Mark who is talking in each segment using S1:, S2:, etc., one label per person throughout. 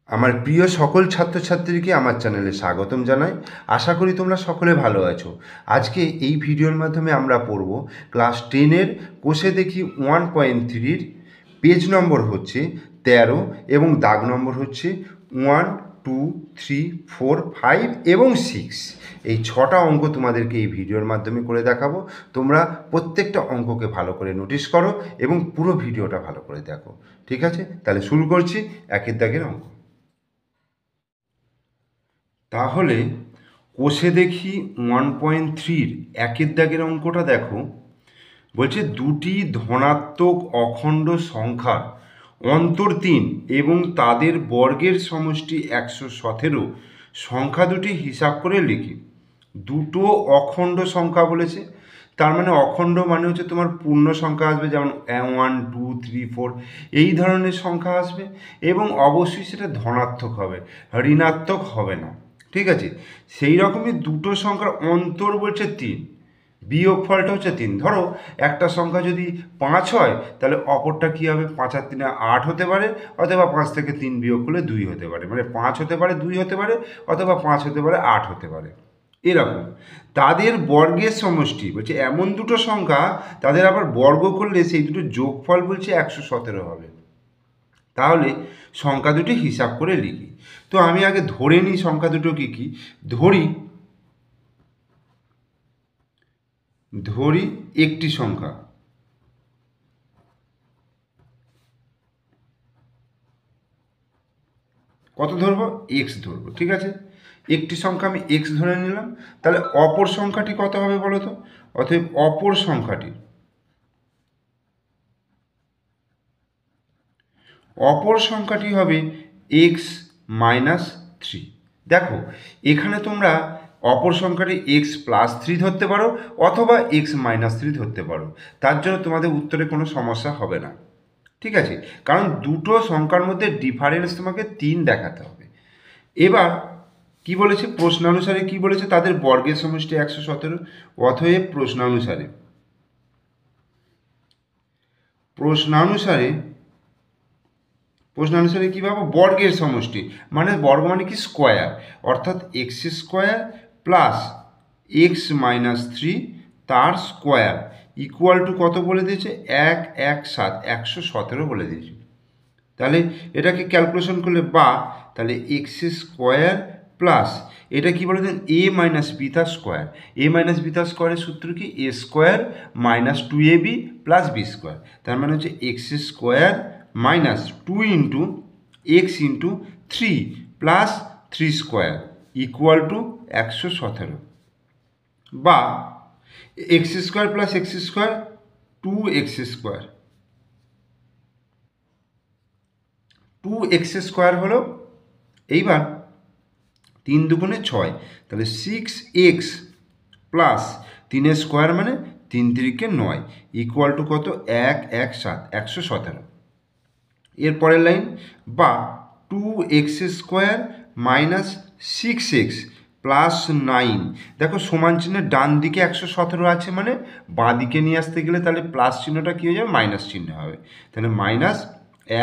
S1: আমার প্রিয় সকল ছাত্রছাত্রীকে আমার চ্যানেলে স্বাগতম জানাই। আশা করি তোমরা সকলে ভালো আছো। আজকে এই ভিডিওর মাধ্যমে আমরা পড়ব ক্লাস 10-এর কোষে দেখি 1.3-র পেজ নম্বর হচ্ছে 13 এবং দাগ নম্বর হচ্ছে 1, 2, 3, 4, 5 এবং 6। এই 6টা অঙ্ক তোমাদেরকে এই ভিডিওর মাধ্যমে করে দেখাবো। তোমরা প্রত্যেকটা অঙ্ককে ভালো করে নোটিস করো এবং পুরো ভিডিওটা ভালো করে দেখো। ঠিক আছে, তাহলে শুরু করছি একের দাগের অঙ্ক। তাহলে কোষে দেখি 1.3-র একের দাগের অঙ্কটা দেখো। বলছে দুটি ধনাত্মক অখণ্ড সংখ্যার অন্তর 3 এবং তাদের বর্গের সমষ্টি 117 সংখ্যা দুটি হিসাব করে লিখি। দুটো অখণ্ড সংখ্যা বলেছে, তার মানে অখণ্ড মানে হচ্ছে তোমার পূর্ণ সংখ্যা আসবে, যেমন 1, 2, 3, 4 এই ধরনের সংখ্যা আসবে এবং অবশ্যই সেটা ধনাত্মক হবে, ঋণাত্মক হবে না। ঠিক আছে, সেই রকমই দুটো সংখ্যার অন্তর বলছে 3, বিয়োগফলটা হচ্ছে 3। ধরো একটা সংখ্যা যদি 5 হয় তাহলে অপরটা কী হবে, 5 আর 3 8 হতে পারে, অথবা 5 থেকে 3 বিয়োগ করলে 2 হতে পারে, মানে 5 হতে পারে, 2 হতে পারে, অথবা 5 হতে পারে, 8 হতে পারে। এরকম তাদের বর্গের সমষ্টি বলছে, এমন দুটো সংখ্যা তাদের আবার বর্গ করলে সেই দুটো যোগফল বলছে 117 হবে। তাহলে সংখ্যা দুটি হিসাব করে লিখি। তো আমি আগে ধরে নিই সংখ্যা দুটো কী কী। ধরি একটি সংখ্যা, কত ধরবো, এক্স ধরবো। ঠিক আছে, একটি সংখ্যা আমি এক্স ধরে নিলাম। তাহলে অপর সংখ্যাটি কত হবে বলো তো। অতএব অপর সংখ্যাটি হবে এক্স মাইনাস 3। দেখো এখানে তোমরা অপর সংখ্যাটি এক্স প্লাস 3 ধরতে পারো অথবা এক্স মাইনাস 3 ধরতে পারো, তার জন্য তোমাদের উত্তরে কোনো সমস্যা হবে না। ঠিক আছে, কারণ দুটো সংখ্যার মধ্যে ডিফারেন্স তোমাকে 3 দেখাতে হবে। এবার কি বলেছে, প্রশ্নানুসারে কি বলেছে, তাদের বর্গের সমষ্টি 117। অতএব প্রশ্নানুসারে কী পাবো, বর্গের সমষ্টি মানে বর্গ মানে কি স্কোয়ার, অর্থাৎ x square plus x minus 3 তার স্কোয়ার ইকুয়াল টু কত বলে দিয়েছে, 117 বলে দিয়েছে। তাহলে এটাকে ক্যালকুলেশন করলে তাহলে এক্স স্কোয়ার প্লাস এটা কি বলে দেন, এ মাইনাস বি তার স্কোয়ার। এ মাইনাস বি তার স্কোয়ারের সূত্র কি, a square minus 2ab plus b square. তার মানে হচ্ছে x square minus 2 into x into 3 plus 3 square equal to 117, বা x square plus x square 2x square, 2x square হলো। এইবার 3 দুগুণে 6, তাহলে 6x প্লাস 3 স্কোয়ার মানে 3 3 9 ইকুয়াল টু কত, 117। এরপরের লাইন, বা 2x square minus 6x plus 9। দেখো সমান চিহ্নের ডান দিকে 117 আছে, মানে বাঁ দিকে নিয়ে আসতে গেলে তাহলে প্লাস চিহ্নটা কী হয়ে যাবে, মাইনাস চিহ্ন হবে। তাহলে মাইনাস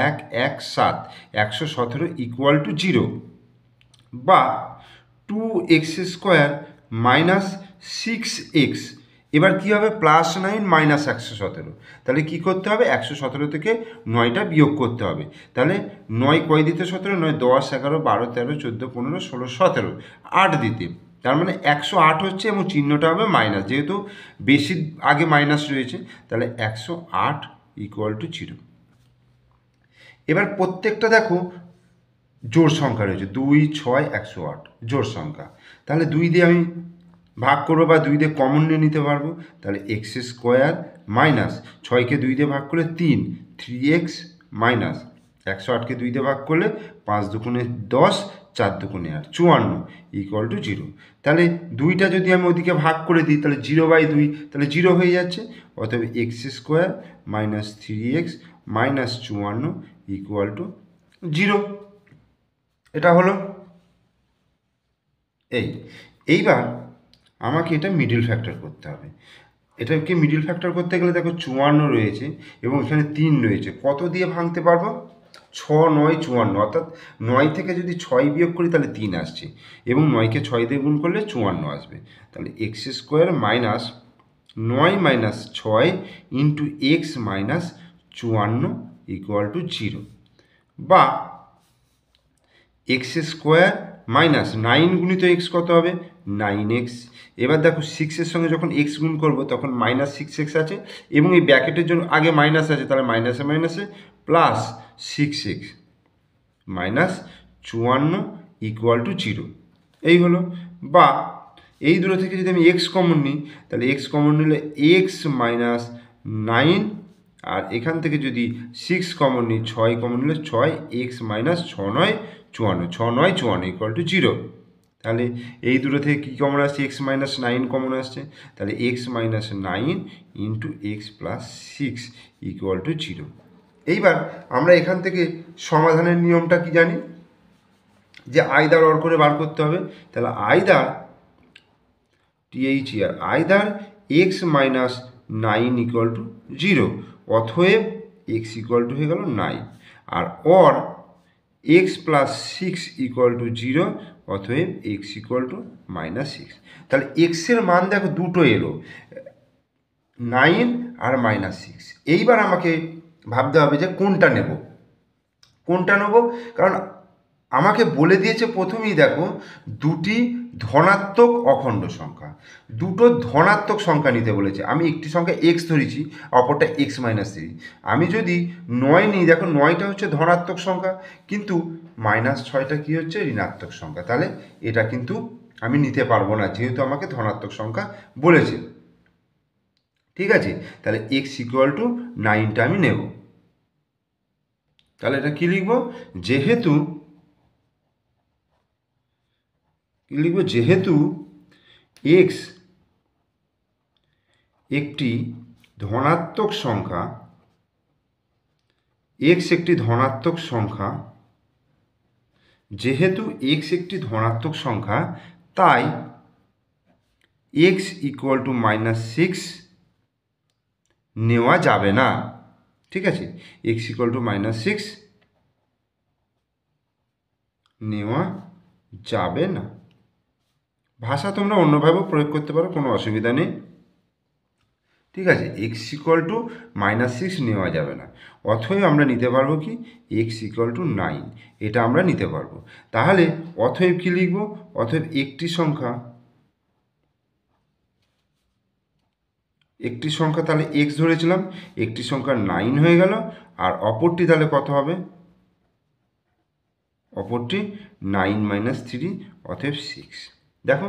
S1: 117 ইকুয়াল টু 0, বা 2x স্কোয়ার মাইনাস 6x। এবার কী হবে, প্লাস 9 মাইনাস 117। তাহলে কী করতে হবে, 117 থেকে 9টা বিয়োগ করতে হবে। তাহলে 9 কয় দিতে 17, 9 10 11 12 13 14 15 16 17, 8 দিতে। তার মানে 108 হচ্ছে এবং চিহ্নটা হবে মাইনাস, যেহেতু বেশি আগে মাইনাস রয়েছে। তাহলে 108 ইকুয়াল টু 0। এবার প্রত্যেকটা দেখো জোড় সংখ্যা রয়েছে, 2 6 108 জোড় সংখ্যা। তাহলে 2 দিয়ে আমি ভাগ করবো বা 2 দিয়ে কমন নিয়ে নিতে পারবো। তাহলে এক্স স্কোয়ার মাইনাস 6কে 2 দিয়ে ভাগ করলে 3x মাইনাস 108কে 2 দিয়ে ভাগ করলে 5 দুগুণে 10 4 দুগুণে 8 54 ইকুয়াল টু 0। তাহলে 2টা যদি আমি ওদিকে ভাগ করে দিই তাহলে 0/2, তাহলে 0 হয়ে যাচ্ছে। অতএব x square minus 3x minus 54 equal to 0। এটা হলো। এইবার আমাকে এটা মিডল ফ্যাক্টর করতে হবে। এটাকে মিডল ফ্যাক্টর করতে গেলে দেখো 54 রয়েছে এবং এখানে 3 রয়েছে, কত দিয়ে ভাঙতে পারবো, 9 54, অর্থাৎ 9 থেকে যদি 6 বিয়োগ করি তাহলে 3 আসছে, এবং 9কে 6 দিয়ে গুণ করলে 54 আসবে। তাহলে x square minus 9 minus 6 into x minus 54 equal to 0, বা এক্স স্কোয়ার মাইনাস 9 গুণিত এক্স কত হবে, 9x। এবার দেখো 6-এর সঙ্গে যখন এক্স গুণ করবো তখন মাইনাস 6x আছে, এবং এই ব্র্যাকেটের জন্য আগে মাইনাস আছে, তাহলে মাইনাসে মাইনাসে plus 6x minus 54 equal to 0, এই হলো। বা এই দুটো থেকে যদি আমি এক্স কমন নিই, তাহলে এক্স কমন নিলে এক্স মাইনাস 9, আর এখান থেকে যদি 6 কমন নিই, 6 কমন নিলে 6 এক্স মাইনাস 6 9 54, 6 9 54 ইকুয়াল টু 0। তাহলে এই দুটো থেকে কী কমন আসছে, এক্স মাইনাস 9 কমন আসছে, তাহলে x minus 9 into x plus 6 equal to 0। এইবার আমরা এখান থেকে সমাধানের নিয়মটা কি জানি, যে আইদার অর করে বার করতে হবে। তাহলে either THER either x minus 9 equal to 0, অতএব এক্স ইকুয়াল টু হয়ে গেল 9, আর or x plus 6 equal to 0, অতএব এক্স ইকুয়াল টু মাইনাস 6। তাহলে এক্সের মান দেখো দুটো এলো, 9 আর মাইনাস 6। এইবার আমাকে ভাবতে হবে যে কোনটা নেব, কারণ আমাকে বলে দিয়েছে প্রথমেই দেখো দুটি ধনাত্মক অখণ্ড সংখ্যা, দুটো ধনাত্মক সংখ্যা নিতে বলেছে। আমি একটি সংখ্যা এক্স ধরেছি, অপরটা এক্স মাইনাস 3। আমি যদি 9 নিই, দেখো 9টা হচ্ছে ধনাত্মক সংখ্যা, কিন্তু মাইনাস 6টা কী হচ্ছে, ঋণাত্মক সংখ্যা। তাহলে এটা কিন্তু আমি নিতে পারবো না, যেহেতু আমাকে ধনাত্মক সংখ্যা বলেছে। ঠিক আছে, তাহলে এক্স ইকুয়াল টু 9টা আমি নেব। তাহলে এটা কী লিখব, যেহেতু এক্স একটি ধনাত্মক সংখ্যা, তাই এক্স ইকুয়াল টু মাইনাস 6 নেওয়া যাবে না। ঠিক আছে, এক্স ইকুয়াল টু মাইনাস 6 নেওয়া যাবে না। ভাষা তোমরা অন্যভাবেও প্রয়োগ করতে পারো, কোনো অসুবিধা নেই। ঠিক আছে, এক্স ইকুয়াল টু মাইনাস 6 নেওয়া যাবে না, অথবা আমরা নিতে পারবো কি, এক্স ইকুয়াল টু 9, এটা আমরা নিতে পারবো। তাহলে অতএব কি লিখব, অতএব একটি সংখ্যা তাহলে এক্স ধরেছিলাম, একটি সংখ্যা 9 হয়ে গেল, আর অপরটি তাহলে কত হবে, অপরটি 9 মাইনাস 3, অতএব 6। দেখো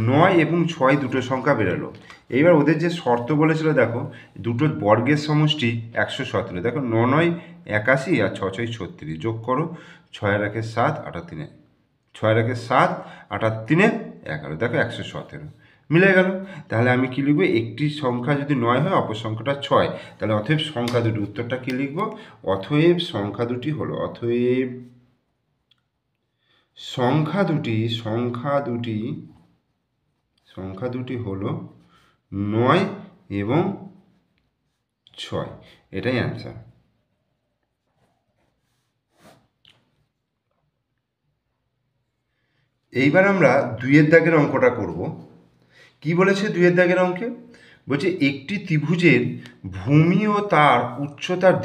S1: 9 এবং 6 দুটো সংখ্যা বেরোলো। এইবার ওদের যে শর্ত বলেছিল, দেখো দুটোর বর্গের সমষ্টি 117। দেখো 9 9 81 আর 6 6 36, যোগ করো, 6 আর 1 7 8 আর 3 6 আর 1 7 8 আর 3 11, দেখো 117 মিলে গেল। তাহলে আমি কি লিখবো, একটি সংখ্যা যদি 9 হয়, অপর সংখ্যাটা 6, তাহলে অতএব সংখ্যা দুটি, উত্তরটা কি লিখবো, অতএব সংখ্যা দুটি হলো, অতএব সংখ্যা দুটি হলো 9 এবং 6, এটাই অ্যান্সার। এইবার আমরা 2-এর দাগের অঙ্কটা করব। কি বলেছে 2-এর দাগের অঙ্কে, বলছে একটি ত্রিভুজের ভূমি তার উচ্চতার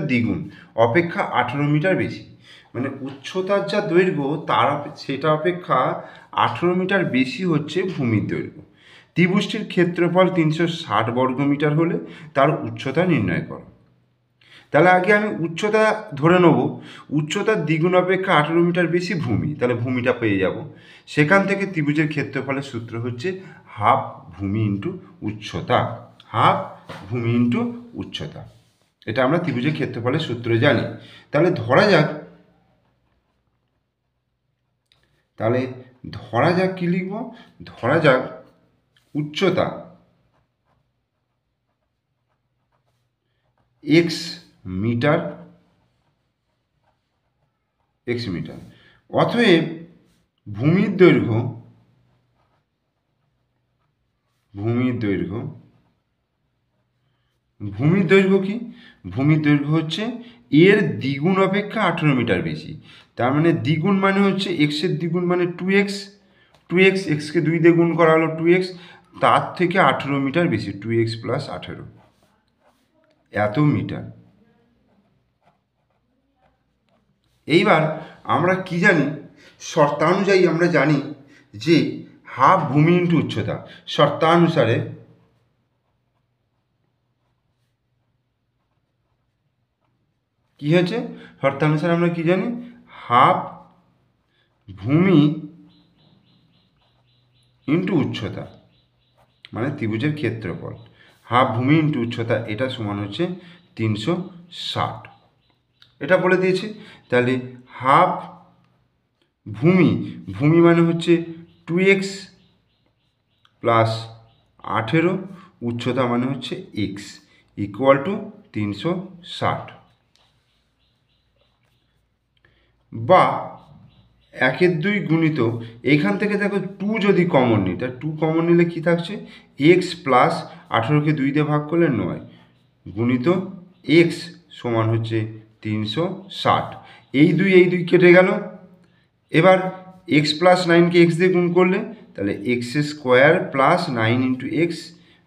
S1: দ্বিগুণ অপেক্ষা 18 মিটার বেশি। মানে উচ্চতার যা দৈর্ঘ্য সেটা অপেক্ষা 18 মিটার বেশি হচ্ছে ভূমির দৈর্ঘ্য। ত্রিভুজটির ক্ষেত্রফল 360 বর্গমিটার হলে তার উচ্চতা নির্ণয় করো। তাহলে আগে আমি উচ্চতা ধরে নেব, উচ্চতার দ্বিগুণ অপেক্ষা 18 মিটার বেশি ভূমি, তাহলে ভূমিটা পেয়ে যাব। সেখান থেকে ত্রিভুজের ক্ষেত্রফলের সূত্র হচ্ছে হাফ ভূমি ইন্টু উচ্চতা। এটা আমরা ত্রিভুজের ক্ষেত্রফলের সূত্রে জানি। তাহলে ধরা যাক কি লিখব, ধরা যাক উচ্চতা এক্স মিটার, অতএব ভূমির দৈর্ঘ্য কি, ভূমির দৈর্ঘ্য হচ্ছে এর দ্বিগুণ অপেক্ষা 18 মিটার বেশি। তার মানে দ্বিগুণ মানে হচ্ছে এক্সের দ্বিগুণ মানে 2x, এক্সকে 2 দিয়ে গুণ করা হলো 2x, তার থেকে 18 মিটার বেশি, 2x প্লাস 18, এত মিটার। এইবার আমরা কি জানি, শর্তানুযায়ী আমরা জানি যে হাফ ভূমি ইন্টু উচ্চতা। শর্তানুসারে কি হয়েছে, শর্তানুসারে আমরা কি জানি, হাফ ভূমি ইন্টু উচ্চতা মানে ত্রিভুজের ক্ষেত্রফল, হাফ ভূমি ইন্টু উচ্চতা, এটা সমান হচ্ছে 360, এটা বলে দিয়েছে। তাহলে হাফ ভূমি মানে হচ্ছে 2x প্লাস 18, উচ্চতা মানে হচ্ছে x, ইকুয়াল টু 360, বা 1/2 গুণিত, এইখান থেকে দেখো 2 যদি কমন নিই, তা 2 কমন নিলে কী থাকছে, x প্লাস 18কে 2 দিয়ে ভাগ করলে 9 গুণিত x সমান হচ্ছে 360, এই দুই কেটে গেল। এবার x প্লাস 9কে x দিয়ে গুণ করলে তাহলে x square plus 9 into x,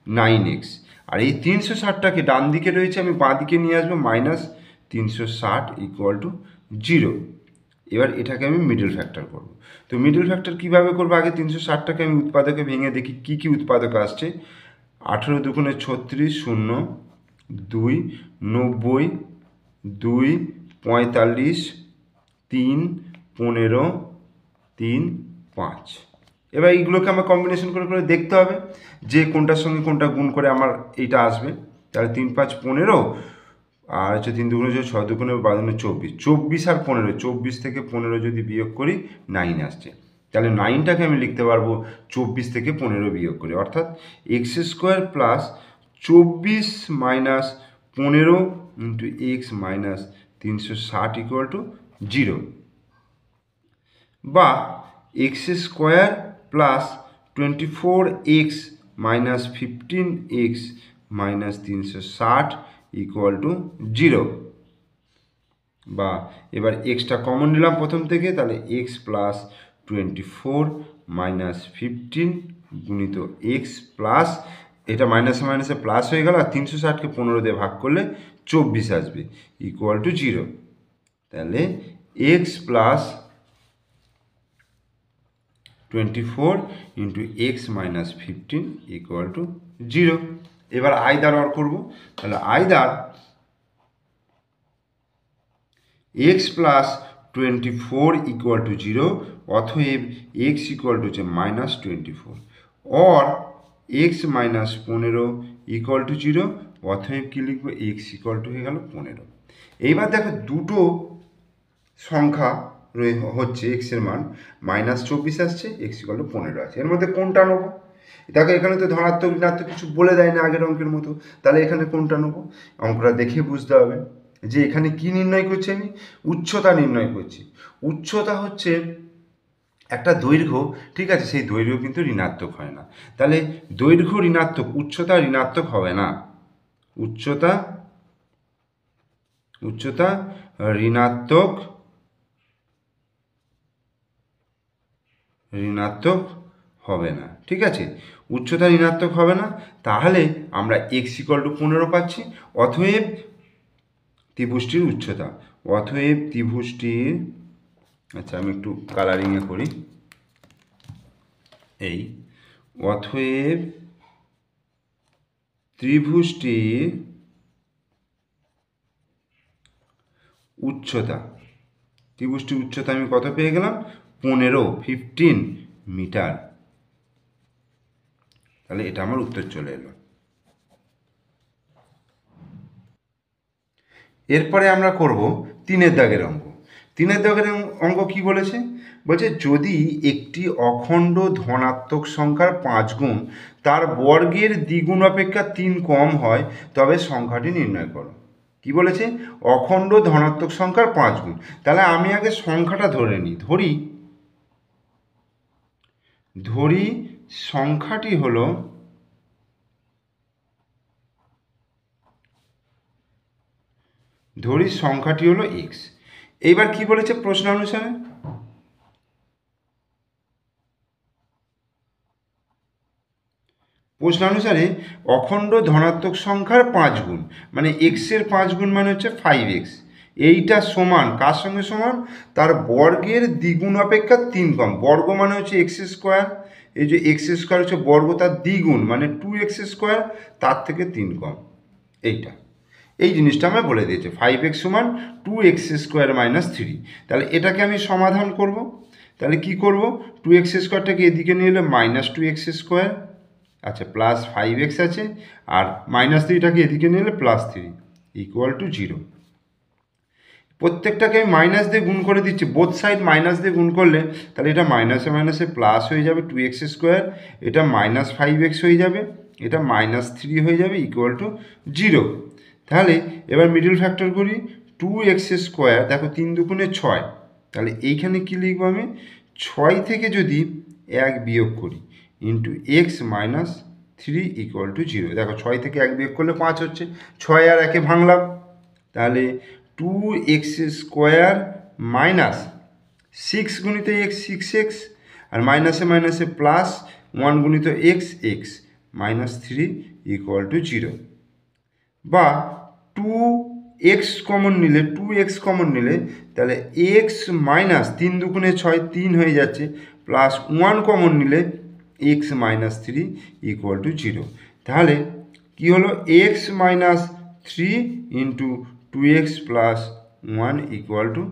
S1: 9x, আর এই 360টাকে ডান দিকে রয়েছে, আমি বাঁ দিকে নিয়ে আসবো, মাইনাস 360 ইকুয়াল টু 0। এবার এটাকে আমি মিডল ফ্যাক্টর করব। তো মিডল ফ্যাক্টর কীভাবে করবো, আগে 360টাকে আমি উৎপাদকে ভেঙে দেখি কী কী উৎপাদক আসছে। 18 দুগুণে 36, 0, 2, 90, 2, 45, 3, 15, 3, 5। এবার এইগুলোকে আমার কম্বিনেশন করে করে দেখতে হবে যে কোনটার সঙ্গে কোনটা গুণ করে আমার এইটা আসবে। তাহলে 3, 5, 15, আর হচ্ছে 3 দুগুণে 6, 6 দুগুণে 12, 24, 24 আর 15, 24 থেকে 15 যদি বিয়োগ করি 9 আসছে। তাহলে 9টাকে আমি লিখতে পারবো 24 থেকে 15 বিয়োগ করে, অর্থাৎ x square plus 24 minus 15 into x minus 360 equal to 0, বা x square plus 24x minus 15x minus 360 equal to 0, বা এবার এক্সটা কমন নিলাম প্রথম থেকে, তাহলে এক্স প্লাস 24 মাইনাস 15 গুণিত এক্স প্লাস, এটা মাইনাসে মাইনাসে প্লাস হয়ে গেল, আর 360কে 15 দিয়ে ভাগ করলে 24 আসবে, ইকুয়াল টু 0। তাহলে x plus 24 into x minus 15 equal to 0। এবার আই দ্বারা অর করবো, তাহলে আই দ্বার এক্স প্লাস 24 ইকুয়াল টু 0, অতএব এক্স ইকুয়াল টু হচ্ছে minus 24, or x minus 15 equal to 0, অতএব কী লিখবো, এক্স ইকুয়াল টু হয়ে গেল 15। এইবার দেখো দুটো সংখ্যা হচ্ছে এক্সের মান মাইনাস 24 আসছে, এক্স ইকুয়াল টু 15 আছে, এর মধ্যে কোনটা নেবো। দেখো এখানে তো ধনাত্মক ঋণাত্মক কিছু বলে দেয় না আগের অঙ্কের মতো, তাহলে এখানে কোনটা নেবো, অঙ্কটা দেখে বুঝতে হবে যে এখানে কি নির্ণয় করছি, আমি উচ্চতা নির্ণয় করছি। উচ্চতা হচ্ছে একটা দৈর্ঘ্য, ঠিক আছে, সেই দৈর্ঘ্য কিন্তু ঋণাত্মক হয় না, তাহলে দৈর্ঘ্য ঋণাত্মক, উচ্চতা ঋণাত্মক হবে না, উচ্চতা ঋণাত্মক হবে না, ঠিক আছে, উচ্চতা ঋণাত্মক হবে না। তাহলে আমরা এক্স ইকুয়াল টু 15 পাচ্ছি, অতএব ত্রিভুজটির উচ্চতা, অতএব ত্রিভুজটির, আচ্ছা আমি একটু কালারিংয়ে করি, এই অতএব ত্রিভুজটির উচ্চতা, ত্রিভুজটির উচ্চতা আমি কত পেয়ে গেলাম, 15 মিটার। তাহলে এটা আমার উত্তর চলে এলো। এরপরে আমরা করব 3-এর দাগের অঙ্ক। 3-এর দাগের অঙ্ক কি বলেছে, বলছে যদি একটি অখণ্ড ধনাত্মক সংখ্যার 5 গুণ তার বর্গের দ্বিগুণ অপেক্ষা 3 কম হয়, তবে সংখ্যাটি নির্ণয় করো। কি বলেছে, অখণ্ড ধনাত্মক সংখ্যার 5 গুণ। তাহলে আমি আগে সংখ্যাটা ধরে নিই, ধরি সংখ্যাটি হলো 2 ধরি সংখ্যাটি হলো এক্স। এইবার কি বলেছে প্রশ্নানুসারে, প্রশ্নানুসারে অখণ্ড ধনাত্মক সংখ্যার 5 গুণ, মানে এক্সের 5 গুণ মানে হচ্ছে 5x, এইটা সমান কার সঙ্গে সমান, তার বর্গের দ্বিগুণ অপেক্ষা 3 কম। বর্গ মানে হচ্ছে এক্স স্কোয়ার, এই যে এক্স স্কোয়ার হচ্ছে বর্গ, তার দ্বিগুণ মানে 2x স্কোয়ার, তার থেকে 3 কম। এইটা এই জিনিসটা আমি বলে দিয়েছি, 5x সমান 2x স্কোয়ার মাইনাস 3। তাহলে এটাকে আমি সমাধান করব। তাহলে কি করব, 2x স্কোয়ারটাকে এদিকে নিয়ে এলে মাইনাস 2x স্কোয়ার, আচ্ছা প্লাস 5x আছে, আর মাইনাস 3টাকে এদিকে নিয়ে এলে প্লাস 3 ইকুয়াল টু 0। প্রত্যেকটাকে আমি মাইনাস দিয়ে গুণ করে দিচ্ছি, বোথ সাইড মাইনাস দিয়ে গুণ করলে তাহলে এটা মাইনাসে মাইনাসে প্লাস হয়ে যাবে 2x স্কোয়ার, এটা মাইনাস 5x হয়ে যাবে, এটা মাইনাস 3 হয়ে যাবে ইকুয়াল টু 0। তাহলে এবার মিডল ফ্যাক্টর করি, 2x স্কোয়ার, দেখো 3 দুগুণে 6, তাহলে এইখানে কি লিখবো আমি, 6 থেকে যদি 1 বিয়োগ করি into x minus 3 equal to 0। দেখো 6 থেকে 1 বিয়োগ করলে 5 হচ্ছে, 6 আর 1-এ ভাঙলাম, তাহলে 2x স্কোয়ার মাইনাস 6 গুণিত এক্স 6x, আর মাইনাসে মাইনাসে প্লাস 1 গুণিত x x minus 3 equal to 0। বা 2x কমন নিলে, 2x কমন নিলে তাহলে x মাইনাস 3 দুগুণে 6, 3 হয়ে যাচ্ছে, প্লাস 1 কমন নিলে x মাইনাস 3 ইকুয়াল টু 0। তাহলে কি হলো, x minus 3 into 2x plus 1 equal to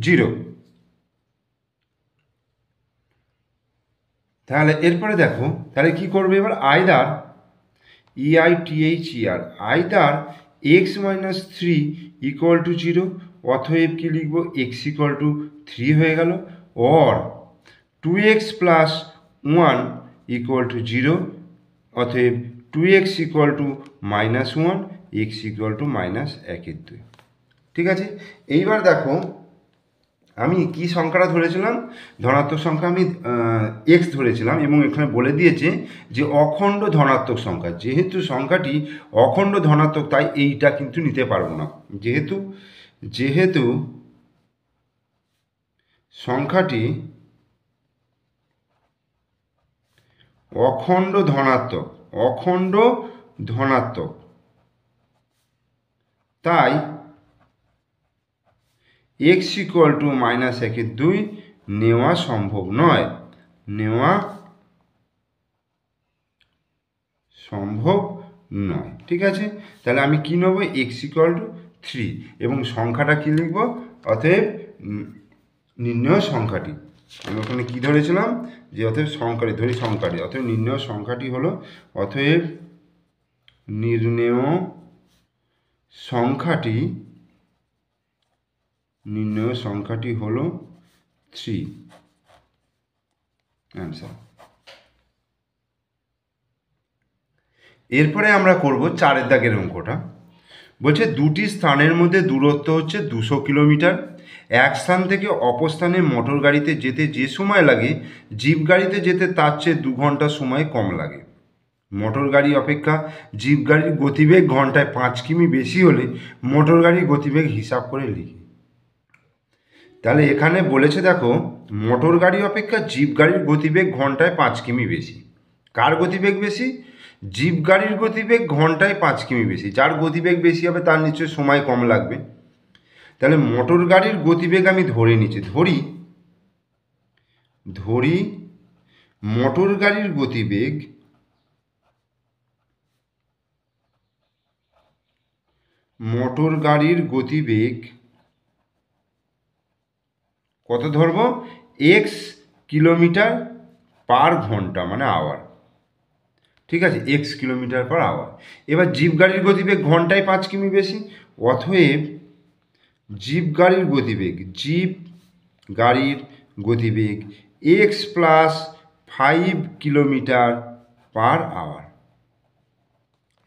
S1: 0। তাহলে এরপরে দেখো, তাহলে কি করবে এবার, either EITHER either x minus 3 equal to 0, অতএব কি লিখবো, x ইকুয়াল টু 3 হয়ে গেল, or 2x plus 1 equal to 0, অতএব 2x equal to minus 1, x equal to minus 1/2। ঠিক আছে, এইবার দেখো আমি কি সংখ্যাটা ধরেছিলাম, ধনাত্মক সংখ্যা আমি x ধরেছিলাম, এবং এখানে বলে দিয়েছে যে অখণ্ড ধনাত্মক সংখ্যা, যেহেতু সংখ্যাটি অখণ্ড ধনাত্মক তাই এইটা কিন্তু নিতে পারবো না, যেহেতু সংখ্যাটি অখণ্ড ধনাত্মক তাই x ইকুয়াল টু মাইনাস 1/2 নেওয়া সম্ভব নয়, ঠিক আছে। তাহলে আমি কি নেব, x ইকুয়াল টু 3, এবং সংখ্যাটা কি লিখব, অতএব নির্ণয় সংখ্যাটি, আমি ওখানে কী ধরেছিলাম যে অতএব সংখ্যাটি, ধরি সংখ্যাটি, অতএব নির্ণয় সংখ্যাটি হলো, অতএব নির্ণয় সংখ্যাটি হলো 3, অ্যান্সার। এরপরে আমরা করব 4 দাগের অঙ্কটা। বলছে দুটি স্থানের মধ্যে দূরত্ব হচ্ছে 200 কিলোমিটার, এক স্থান থেকে অপর স্থানে মোটর গাড়িতে যেতে যে সময় লাগে জিপ গাড়িতে যেতে তার চেয়ে 2 ঘন্টা সময় কম লাগে। মোটর গাড়ি অপেক্ষা জিপ গাড়ির গতিবেগ ঘন্টায় 5 কিমি বেশি হলে মোটর গাড়ির গতিবেগ হিসাব করে লিখি। তাহলে এখানে বলেছে দেখো, মোটর গাড়ি অপেক্ষা জিপ গাড়ির গতিবেগ ঘন্টায় 5 কিমি বেশি। কার গতিবেগ বেশি? জিপ গাড়ির গতিবেগ ঘন্টায় 5 কিমি বেশি। যার গতিবেগ বেশি হবে তার নিশ্চয়ই সময় কম লাগবে। তাহলে মোটর গাড়ির গতিবেগ আমি ধরে নিচ্ছি, ধরি মোটর গাড়ির গতিবেগ কত ধরবো, x কিলোমিটার পার ঘন্টা মানে আওয়ার, ঠিক আছে, x কিলোমিটার পার আওয়ার। এবার জিপ গাড়ির গতিবেগ ঘন্টায় 5 কিমি বেশি, অতএব জিপ গাড়ির গতিবেগ x plus 5 kilometre per hour.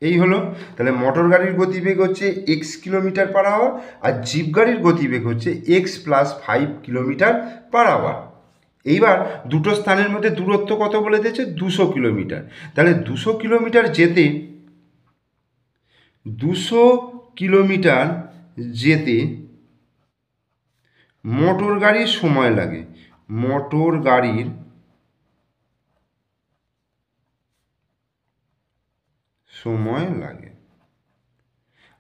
S1: এই হলো, তাহলে মোটর গাড়ির গতিবেগ হচ্ছে x কিলোমিটার পার আওয়ার, আর জিপ গাড়ির গতিবেগ হচ্ছে x plus 5 kilometre per hour. এইবার দুটো স্থানের মধ্যে দূরত্ব কত বলে দিয়েছে, 200 কিলোমিটার। তাহলে 200 কিলোমিটার যেতে মোটর গাড়ির সময় লাগে, মোটর গাড়ির সময় লাগে।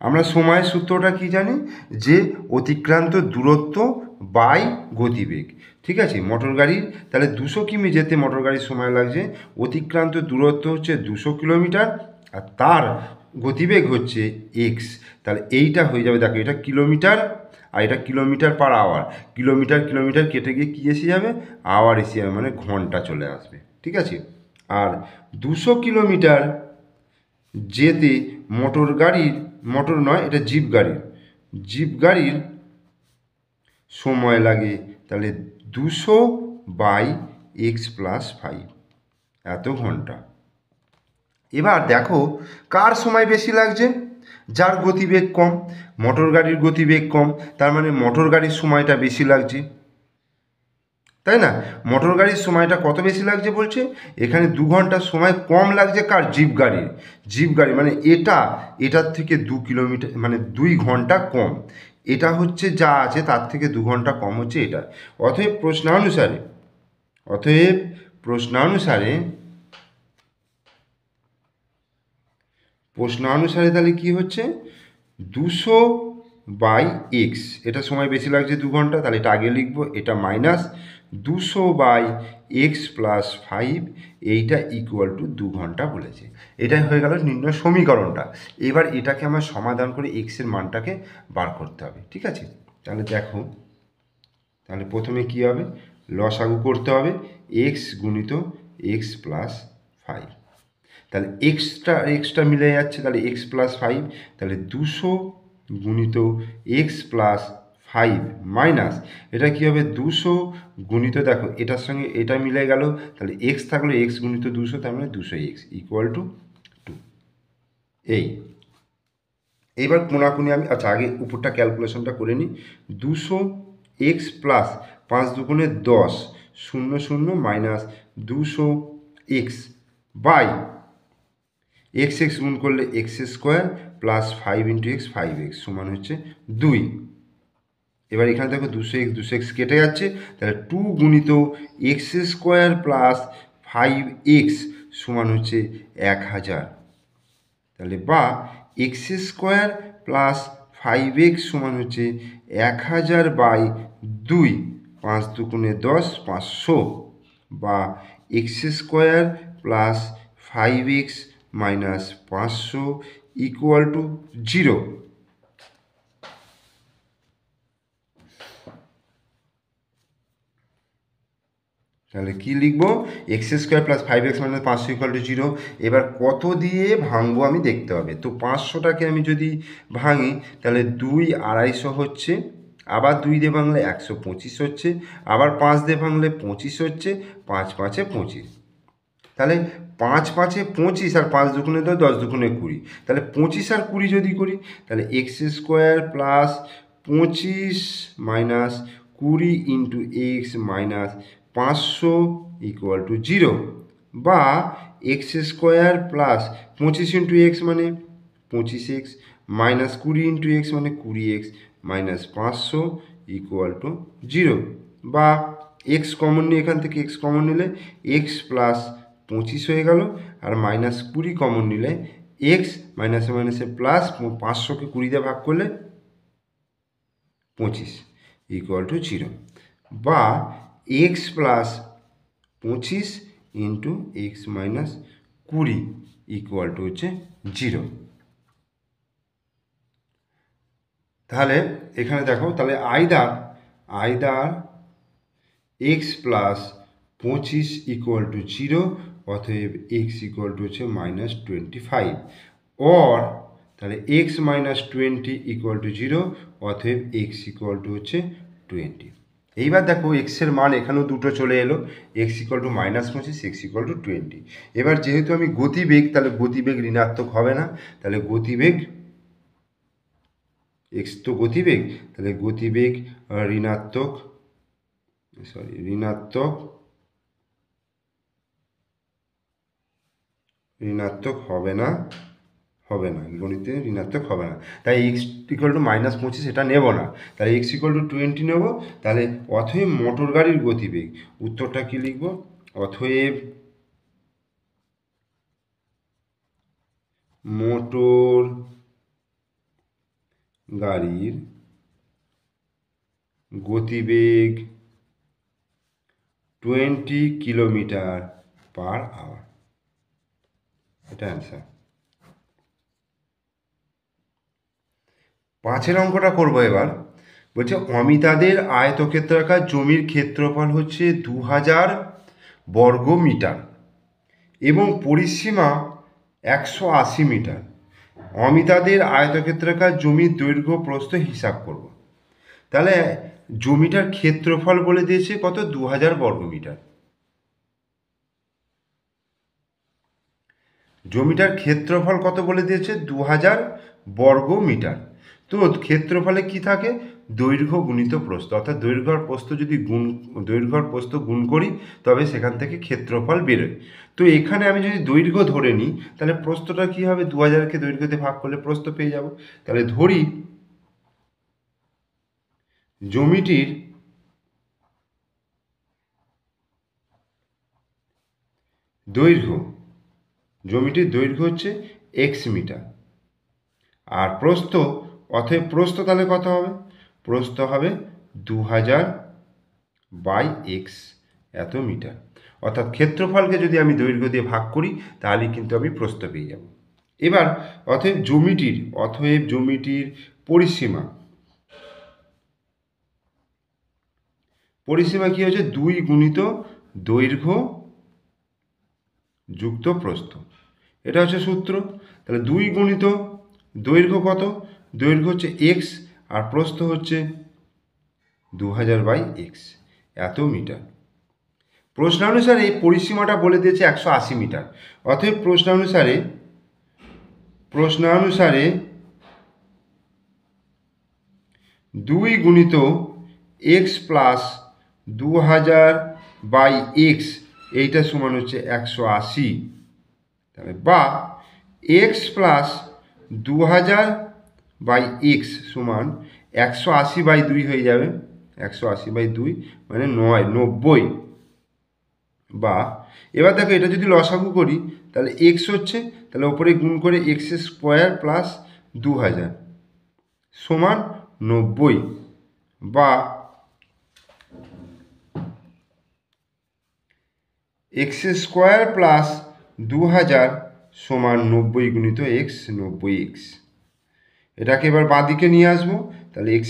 S1: আমরা সময়ের সূত্রটা কি জানি, যে অতিক্রান্ত দূরত্ব বাই গতিবেগ। ঠিক আছে, মোটর গাড়ির তাহলে 200 কিমি যেতে মোটর গাড়ির সময় লাগছে, অতিক্রান্ত দূরত্ব হচ্ছে 200 কিলোমিটার, আর তার গতিবেগ হচ্ছে এক্স। তাহলে এইটা হয়ে যাবে, দেখো এটা কিলোমিটার আর এটা kilometre per hour, kilometre kilometre কেটে গিয়ে কী এসে যাবে, আওয়ার এসে যাবে, মানে ঘন্টা চলে আসবে। ঠিক আছে, আর 200 কিলোমিটার যেতে মোটর গাড়ির, মোটর নয় এটা জিপ গাড়ির, জিপ গাড়ির সময় লাগে তাহলে 200 বাই এক্স প্লাস 5, এত ঘন্টা। এবার দেখো কার সময় বেশি লাগছে, যার গতিবেগ কম। মোটর গাড়ির গতিবেগ কম, তার মানে মোটর গাড়ির সময়টা বেশি লাগছে, তাই না? মোটর গাড়ির সময়টা কত বেশি লাগছে বলছে, এখানে 2 ঘন্টা সময় কম লাগছে কার, জিপ গাড়ির। জিপ গাড়ি মানে এটার থেকে 2 কিলোমিটার মানে 2 ঘন্টা কম, এটা হচ্ছে যা আছে তার থেকে 2 ঘন্টা কম হচ্ছে এটা। অতএব প্রশ্নানুসারে তাহলে কি হচ্ছে, 200 বাই এক্স, এটা সময় বেশি লাগছে 2 ঘন্টা, তাহলে এটা আগে লিখবো, এটা মাইনাস 200 বাই এক্স প্লাস 5, এইটা ইকুয়াল টু 2 ঘন্টা বলেছে। এটাই হয়ে গেল নির্ণয় সমীকরণটা। এবার এটাকে আমার সমাধান করে এক্সের মানটাকে বার করতে হবে। ঠিক আছে, তাহলে দেখো, তাহলে প্রথমে কি হবে, লসাগু করতে হবে, এক্স গুণিত এক্স প্লাস 5, তাহলে এক্সট্রা মিলে যাচ্ছে, তাহলে এক্স প্লাস 5, তাহলে 200 গুণিত এক্স প্লাস 5 মাইনাস এটা কী হবে, 200 গুণিত, দেখো এটার সঙ্গে এটা মিলে গেল, তাহলে এক্স থাকলো এক্স গুণিত 200, তার মানে 200 এক্স ইকুয়াল টু 2। এই এইবার কোনাকুনি আমি, আচ্ছা আগে উপরটা ক্যালকুলেশনটা করে নিই, 200 এক্স প্লাস 5 দুগুণে 10, 0 0 minus 200 x by x x গুণ করলে x square plus 5 into x 5x সমান হচ্ছে 2। এবার এখানে দেখো 200x কেটে যাচ্ছে, তাহলে 2 গুণিত এক্স স্কোয়ার প্লাস 5x সমান হচ্ছে 1000, তাহলে বা এক্স স্কোয়ার প্লাস 5x সমান হচ্ছে 1000 বাই 2, 5 দুগুণে 10, 500, বা x square plus 5x minus 500 equal to 0। তাহলে কি লিখবো, x square plus 5x minus 500 equal to 0। এবার কত দিয়ে ভাঙবো আমি দেখতে হবে, তো 500টাকে আমি যদি ভাঙি তাহলে 2 250 হচ্ছে, আবার 2 দিয়ে ভাঙলে 125 হচ্ছে, আবার 5 দিয়ে ভাঙলে 25 হচ্ছে, 5 5 25, তাহলে 5 5 25 আর 5 দুগুণে 10, 10 দুগুণে 20, তাহলে 25 আর 20 যদি করি তাহলে x square plus 25 minus 20 into x minus 500 equal to 0, বা x square plus 25 into x মানে 25x মাইনাস 20 ইন্টু এক্স মানে 20x মাইনাস 500 ইকুয়াল টু 0, বা এক্স কমন নিয়ে এখান থেকে এক্স কমন নিলে এক্স প্লাস 25 হয়ে গেল, আর মাইনাস 20 কমন নিলে এক্স মাইনাসে মাইনাসে প্লাস 500কে 20 দিয়ে ভাগ করলে 25 ইকুয়াল টু 0, বা x plus 25 into x minus 20 equal to হচ্ছে 0। তাহলে এখানে দেখো, তাহলে either x plus 25 equal to 0, অতএব এক্স ইকুয়াল টু হচ্ছে মাইনাস 25, অর তাহলে এক্স মাইনাস 20 ইকুয়াল টু 0, অতএব এক্স ইকুয়াল টু হচ্ছে 20। এইবার দেখো এক্সের মান এখানেও দুটো চলে এলো, x equal two minus 25, x equal two 20। এবার যেহেতু আমি গতিবেগ, তাহলে গতিবেগ ঋণাত্মক হবে না, তাহলে গতিবেগ এক্স তো গতিবেগ, তাহলে গতিবেগ ঋণাত্মক ঋণাত্মক হবে না, হবে না, গণিতে ঋণাত্মক হবে না, তাই এক্স ইকুয়াল টু -25 এটা নেব না, তাহলে এক্স ইকুয়াল টু 20 নেব। তাহলে অতএব মোটর গাড়ির গতিবেগ, উত্তরটা কি লিখব, অতএব মোটর গাড়ির গতিবেগ 20 কিলোমিটার/আওয়ার, এটা অ্যান্সার। 5 অঙ্কটা করব এবার। বলছে অমিতাদের আয়তক্ষেত্রাকার জমির ক্ষেত্রফল হচ্ছে 2000 বর্গমিটার এবং পরিসীমা 180 মিটার। অমিতাদের আয়তক্ষেত্রাকার জমির দৈর্ঘ্য প্রস্থ হিসাব করব। তাহলে জমিটার ক্ষেত্রফল বলে দিয়েছে কত, 2000 বর্গমিটার। জমিটার ক্ষেত্রফল কত বলে দিয়েছে, 2000 বর্গমিটার। তো ক্ষেত্রফলে কি থাকে, দৈর্ঘ্য গুণিত প্রস্থ, অর্থাৎ দৈর্ঘ্য আর প্রস্থ যদি দৈর্ঘ্য আর প্রস্থ গুণ করি তবে সেখান থেকে ক্ষেত্রফল বেরোয়। তো এখানে আমি যদি দৈর্ঘ্য ধরে নিই তাহলে প্রস্থটা কি হবে, 2000কে দৈর্ঘ্যতে ভাগ করলে প্রস্থ পেয়ে যাব। তাহলে ধরি জমিটির দৈর্ঘ্য হচ্ছে এক্স মিটার আর প্রস্থ, অতএব প্রস্থ তাহলে কত হবে, প্রস্থ হবে 2000/x এত মিটার। অর্থাৎ ক্ষেত্রফলকে যদি আমি দৈর্ঘ্য দিয়ে ভাগ করি তাহলে কিন্তু আমি প্রস্থ পেয়ে যাব। এবার অতএব জমিটির পরিসীমা কি হচ্ছে, 2 গুণিত দৈর্ঘ্য যুক্ত প্রস্থ, এটা হচ্ছে সূত্র। তাহলে 2 গুণিত দৈর্ঘ্য কত, দৈর্ঘ্য হচ্ছে x আর প্রস্থ হচ্ছে 2000/x এত মিটার। প্রশ্নানুসারে এই পরিসীমাটা বলে দিয়েছে 180 মিটার। অতএব প্রশ্নানুসারে 2 গুণিত x প্লাস 2000/x এইটা সমান হচ্ছে 180, তাহলে বা x প্লাস 2000/x সমান 180/2 হয়ে যাবে, 180/2 মানে 90। বা এবার দেখো এটা যদি লসাগু করি তাহলে x হচ্ছে, তাহলে ওপরে গুণ করে x² প্লাস 2000 সমান 90, বা x² প্লাস 2000 সমান 90 গুণিত x, 90x। এটাকে এবার বাঁ দিকে নিয়ে আসবো, তাহলে x²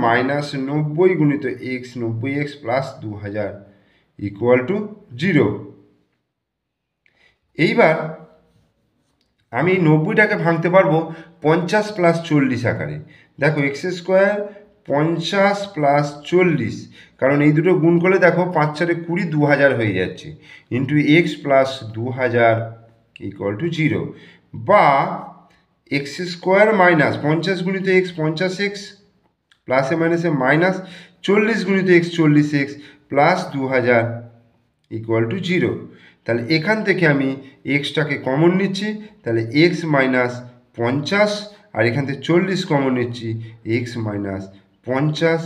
S1: মাইনাস 90 গুণিত x, 90x plus 2000 equal to 0। এইবার আমি 90টাকে ভাঙতে পারবো 50 প্লাস 40 আকারে। দেখো x² 50 প্লাস 40, কারণ এই দুটো গুণ করলে দেখো 5 4 20, 2000 হয়ে যাচ্ছে, into x plus 2000 equal to 0, বা x² মাইনাস 50 গুণিত x 50x প্লাসে মাইনাসে মাইনাস 40 গুণিত x 40x plus 2000 equal to 0। তাহলে এখান থেকে আমি এক্সটাকে কমন নিচ্ছি, তাহলে x মাইনাস 50 আর এখান থেকে 40 কমন নিচ্ছি, x মাইনাস 50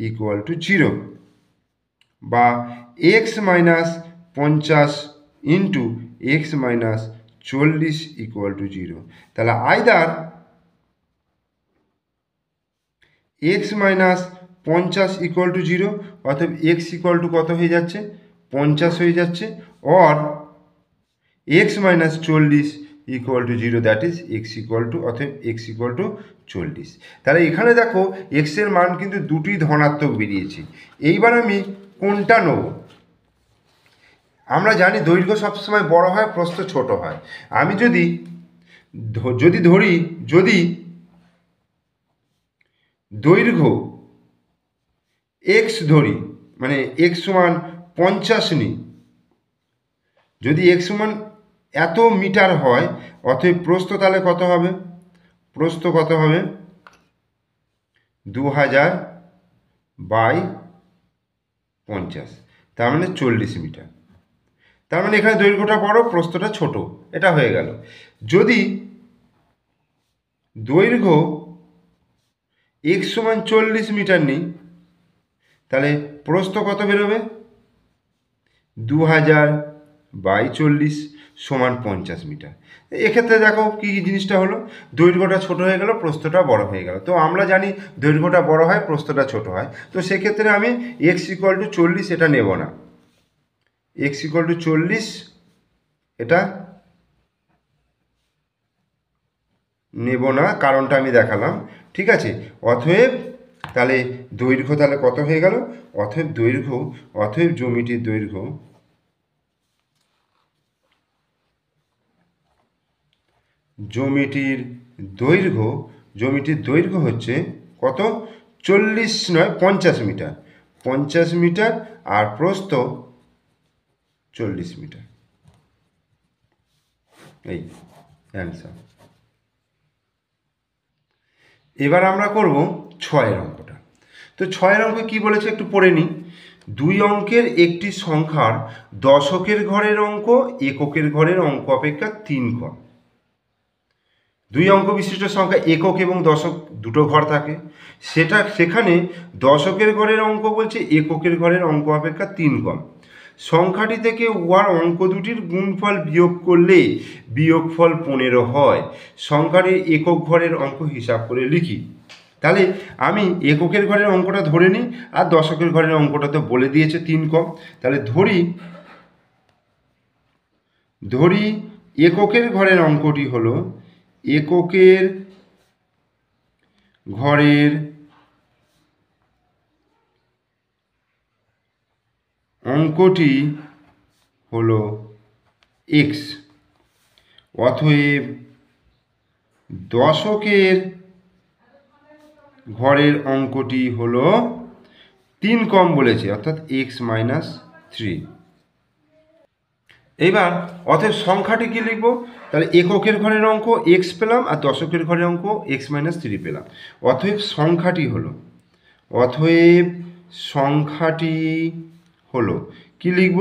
S1: ইকুয়াল টু 0, বা x minus 50 into x minus 40 equal to 0। তাহলে either x minus 50 equal to 0, অর্থাৎ x ইকুয়াল টু কত হয়ে যাচ্ছে, 50 হয়ে যাচ্ছে, or x minus 40 equal to 0, that is x equal to, অর্থাৎ x ইকুয়াল টু 40। তাহলে এখানে দেখো x এর মান কিন্তু দুটি ধনাত্মক বেরিয়েছে। এইবার আমি কোনটা নেব, আমরা জানি দৈর্ঘ্য সবসময় বড় হয়, প্রস্থ ছোট হয়। আমি যদি ধরি, যদি দৈর্ঘ্য x ধরি, মানে x সমান 50 নিই, যদি x সমান এত মিটার হয়, অতএব প্রস্থ তাহলে কত হবে, প্রস্থ কত হবে 2000/50, তার মানে 40 মিটার। তার মানে এখানে দৈর্ঘ্যটা বড়, প্রস্থটা ছোট, এটা হয়ে গেল। যদি দৈর্ঘ্য এক্স সমান 40 মিটার নিই, তাহলে প্রস্থ কত বেরোবে? 2000/40 সমান 50 মিটার। এক্ষেত্রে দেখো কী কী জিনিসটা হলো, দৈর্ঘ্যটা ছোট হয়ে গেল, প্রস্থটা বড় হয়ে গেল। তো আমরা জানি দৈর্ঘ্যটা বড় হয়, প্রস্থটা ছোট হয়। তো সেক্ষেত্রে আমি x = 40 এটা নেব না, x = 40 এটা নেব না, কারণটা আমি দেখালাম। ঠিক আছে, অতএব তাহলে দৈর্ঘ্য তাহলে কত হয়ে গেল? অতএব জ্যামিতির দৈর্ঘ্য হচ্ছে কত? 40 নয় 50 মিটার, 50 মিটার, আর প্রস্থ 40 মিটার। এই অ্যান্সার। এবার আমরা করব 6-এর অঙ্কটা। তো 6-এর অঙ্কে কী বলেছে একটু পড়ে নিই। 2 অঙ্কের একটি সংখ্যার দশকের ঘরের অঙ্ক এককের ঘরের অঙ্ক অপেক্ষা 3 কম। 2 অঙ্ক বিশিষ্ট সংখ্যা একক এবং দশক দুটো ঘর থাকে, সেখানে দশকের ঘরের অঙ্ক বলছে এককের ঘরের অঙ্ক অপেক্ষা 3 কম। সংখ্যাটি থেকে উহার অঙ্ক দুটির গুণফল বিয়োগ করলে বিয়োগফল 15 হয়। সংখ্যাটির একক ঘরের অঙ্ক হিসাব করে লিখি। তাহলে আমি এককের ঘরের অঙ্কটা ধরে নিই, আর দশকের ঘরের অঙ্কটা তো বলে দিয়েছে 3 কম। তাহলে ধরি এককের ঘরের অঙ্কটি হলো, এককের ঘরের অঙ্কটি হলো x। অতএব দশকের ঘরের অঙ্কটি হলো 3 কম বলেছে, অর্থাৎ x-3। এইবার অতএব সংখ্যাটি কি লিখব? তাহলে এককের ঘরের অঙ্ক x পেলাম, আর দশকের ঘরের অঙ্ক x-3 পেলাম। অতএব সংখ্যাটি হলো কি লিখব?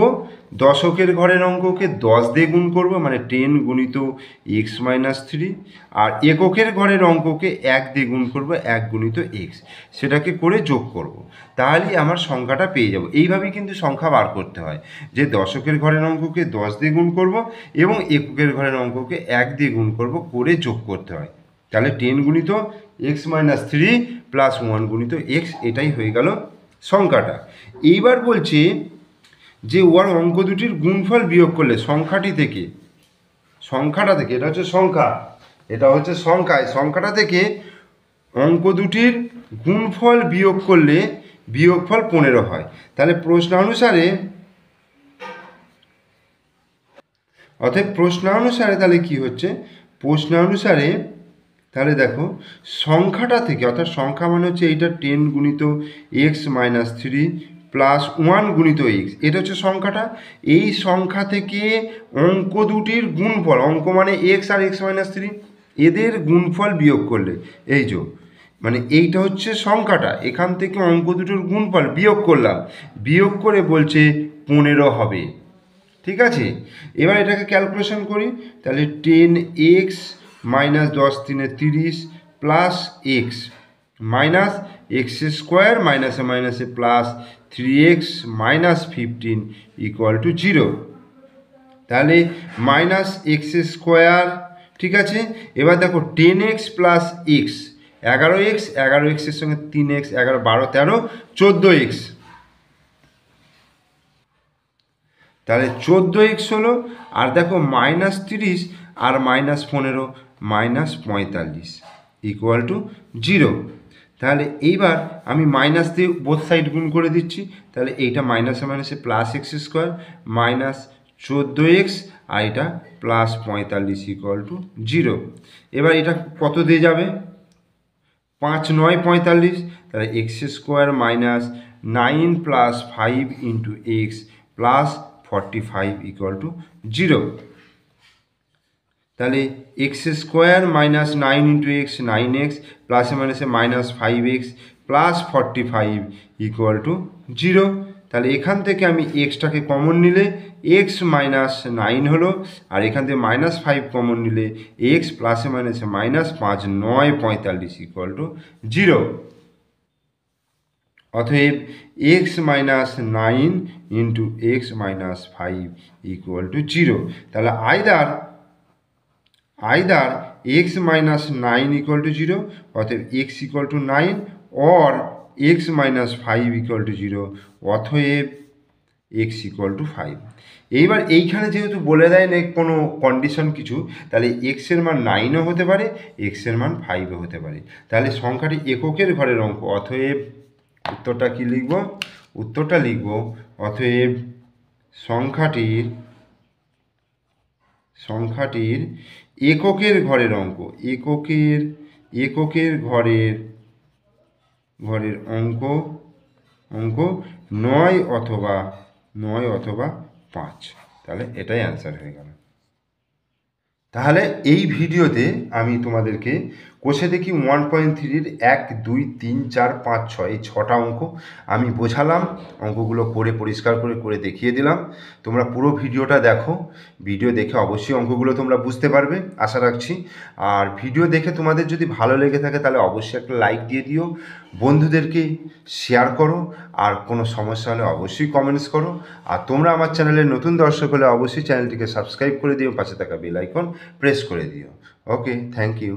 S1: দশকের ঘরের অঙ্ককে 10 দিয়ে গুণ করব, মানে 10 গুণিত x-3, আর এককের ঘরের অঙ্ককে 1 দিয়ে গুণ করব, 1 গুণিত x, সেটাকে করে যোগ করব। তাহলেই আমার সংখ্যাটা পেয়ে যাব। এইভাবেই কিন্তু সংখ্যা বার করতে হয়, যে দশকের ঘরের অঙ্ককে 10 দিয়ে গুণ করব এবং এককের ঘরের অঙ্ককে 1 দিয়ে গুণ করব, করে যোগ করতে হয়। তাহলে 10 গুণিত x-3 প্লাস 1 গুণিত x, এটাই হয়ে গেল সংখ্যাটা। এইবার বলছে যে ওর অঙ্ক দুটির গুণফল বিয়োগ করলে সংখ্যাটা থেকে, এটা হচ্ছে সংখ্যা, সংখ্যাটা থেকে অঙ্ক দুটির গুণফল বিয়োগ করলে বিয়োগফল 15 হয়। তাহলে প্রশ্নানুসারে তাহলে কি হচ্ছে? প্রশ্নানুসারে তাহলে দেখো সংখ্যাটা থেকে, অর্থাৎ সংখ্যা মানে হচ্ছে এইটা 10 গুণিত x-3 প্লাস 1 গুণিত x, এটা হচ্ছে সংখ্যাটা। এই সংখ্যা থেকে অঙ্ক দুটির গুণফল, অঙ্ক মানে x আর x-3, এদের গুণফল বিয়োগ করলে, এই যে মানে এইটা হচ্ছে সংখ্যাটা, এখান থেকে অঙ্ক দুটোর গুণফল বিয়োগ করলাম, বিয়োগ করে বলছে 15 হবে। ঠিক আছে, এবার এটাকে ক্যালকুলেশন করি। তাহলে 10x minus 10×3 30 plus x minus x² মাইনাসে মাইনাসে প্লাস 3x মাইনাস 15 = 0। তাহলে মাইনাস x², ঠিক আছে। এবার দেখো 10x plus x, 11x, 11x এর সঙ্গে 3x, 11, 12, 13, 14x। তাহলে 14x হলো, আর দেখো -30 আর -15 -45 = 0। তাহলে এইবার আমি মাইনাস দিয়ে বোথ সাইড গুণ করে দিচ্ছি। তাহলে এইটা মাইনাসে মাইনাসে প্লাস x² মাইনাস 14x, আর এটা প্লাস 45 = 0। এবার এটা কত দিয়ে যাবে? 5 9 45, তাহলে x² minus 9 plus 5 into x plus 45 = 0। তাহলে x² minus 9 into x 9x প্লাসে মাইনাসে মাইনাস 5x প্লাস 45 = 0। তাহলে এখান থেকে আমি এক্সটাকে কমন নিলে এক্স মাইনাস 9 হলো, আর এখান থেকে -5 কমন নিলে এক্স প্লাসে মাইনাসে -5 9 45 ইকুয়াল টু 0। অতএব x minus 9 into x minus 5 equal to 0। তাহলে either x minus 9 equal to 0, অতএব x equal two 9, or x minus 5 equal to 0, অতএব এক্স ইকুয়াল টু 5। এইবার এইখানে যেহেতু বলে দেয় না কোনো কন্ডিশন কিছু, তাহলে এক্সের মান 9ও হতে পারে, এক্সের মান 5ও হতে পারে। তাহলে সংখ্যাটি এককের ঘরের অঙ্ক, অতএব উত্তরটা কি লিখব? উত্তরটা লিখব অতএব সংখ্যাটির এককের ঘরের অঙ্ক, এককের ঘরের অঙ্ক 9 অথবা 5। তাহলে এটাই অ্যান্সার হয়ে গেল। তাহলে এই ভিডিওতে আমি তোমাদেরকে কোষে দেখি 1.3-র 1, 2, 3, 4, 5, 6 এই 6টা অঙ্ক আমি বোঝালাম, অঙ্কগুলো করে পরিষ্কার করে দেখিয়ে দিলাম। তোমরা পুরো ভিডিওটা দেখো, ভিডিও দেখে অবশ্যই অঙ্কগুলো তোমরা বুঝতে পারবে আশা রাখছি। আর ভিডিও দেখে তোমাদের যদি ভালো লেগে থাকে তাহলে অবশ্যই একটা লাইক দিয়ে দিও, বন্ধুদেরকে শেয়ার করো, আর কোনো সমস্যা হলে অবশ্যই কমেন্টস করো। আর তোমরা আমার চ্যানেলের নতুন দর্শক হলে অবশ্যই চ্যানেলটিকে সাবস্ক্রাইব করে দিও, পাশে থাকা বেল আইকন প্রেস করে দিও। ওকে, থ্যাংক ইউ।